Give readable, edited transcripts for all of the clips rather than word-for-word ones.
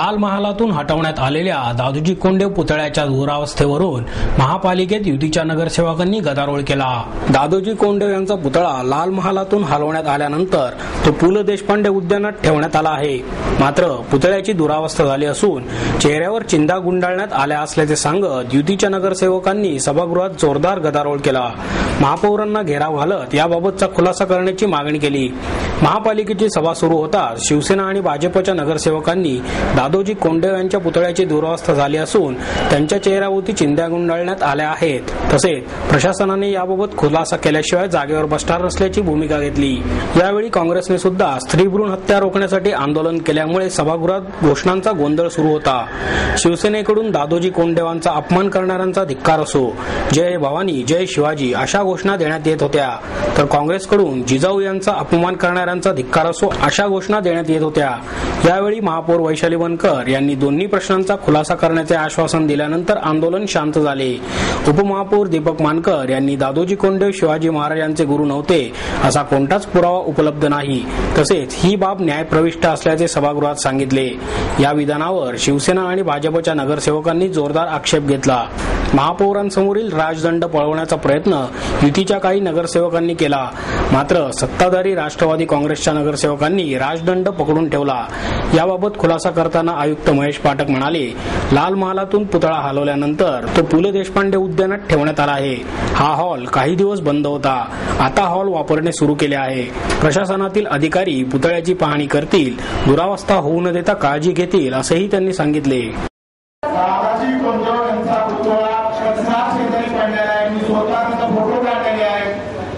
लाल महालातून हटवण्यात आलेल्या दादोजी कोंडदेव पुतळ्याच्या दुरावस्थेवरून महापालिकेत युतीच्या नगरसेवकांनी गदारोळ केला। दादोजी कोंडदेव यांचा पुतळा लाल महालातून हलवण्यात आल्यानंतर तो पु ल देशपांडे उद्यानात ठेवण्यात आला आहे। मात्र पुतळ्याची दुरावस्था झाली असून चेहऱ्यावर चिंध्या गुंडाळण्यात आल्या असल्याचे सांगत युतीच्या नगरसेवकांनी सभागृहात जोरदार गदारोळ केला। महापौरांना घेराव घालत याबाबतचा खुलासा करण्याची मागणी केली। महापालिकेची सभा सुरू होताच शिवसेना आणि भाजपच्या नगरसेवकांनी दादोजी कोंडदेव यांच्या पुतळ्याची दुरावस्था झाली असून त्यांच्या चेहऱ्यावरती चिंध्या गुंडाळण्यात आल्या आहेत। तसेच प्रशासनाने याबाबत खुलासा केल्याशिवाय जागेवर बसणार नसल्याची भूमिका घेतली। यावेळी काँग्रेसने सुद्धा स्त्री भ्रूण हत्या रोखण्यासाठी आंदोलन केल्यामुळे सभागृहात घोषणांचा गोंधळ सुरू होता। शिवसेनेकडून दादोजी कोंडदेवांचा अपमान करणाऱ्यांचा धिक्कार असो, जय भवानी जय शिवाजी अशा घोषणा देण्यात येत होत्या, तर काँग्रेसकडून जिजाऊ यांचा अपमान करणाऱ्यांचा धिक्कार असो अशा घोषणा देण्यात येत होत्या। यावेळी महापौर वैशाली वनकर यांनी दोन्ही प्रश्नांचा खुलासा करण्याचे आश्वासन दिल्यानंतर आंदोलन शांत झाले। उपमहापौर दीपक मानकर यांनी दादोजी कोंडदेव शिवाजी महाराजांचे गुरु नव्हते असा कोणताच पुरावा उपलब्ध नाही, तसेच ही बाब न्यायप्रविष्ट असल्याचे सभागृहात सांगितले। या विधानावर शिवसेना आणि भाजपच्या नगरसेवकांनी जोरदार आक्षेप घेतला। महापौरांसमोरील राजदंड पळवण्याचा प्रयत्न युतीच्या काही नगरसेवकांनी केला, मात्र सत्ताधारी राष्ट्रवादी काँग्रेसच्या नगरसेवकांनी राजदंड पकडून ठेवला। याबाबत खुलासा करताना आयुक्त महेश पाठक म्हणाले, लाल महालातून पुतळा हलवल्यानंतर तो पु ल देशपांडे उद्यानात ठेवण्यात आला आहे। हा हॉल काही दिवस बंद होता, आता हॉल वापरणे सुरू केले आहे। प्रशासनातील अधिकारी पुतळ्याची पाहणी करतील, दुरावस्था होऊ न देता काळजी घेतील असंही त्यांनी सांगितले।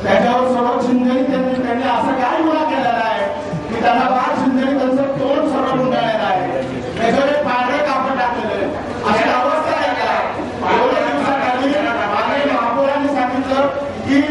त्याच्यावर सर्व चिंतनी त्यांनी असं काय गुन्हा केलेला आहे की त्यांना बाळ चिंतनी त्यांचं तोंड सर्व गुंडाळलेलं आहे, त्याच्यावर एक पांढरे कापड टाकलेलं आहे, अशी अवस्था आहे का? एवढ्या दिवसाखाली माननीय महापौरांनी सांगितलं की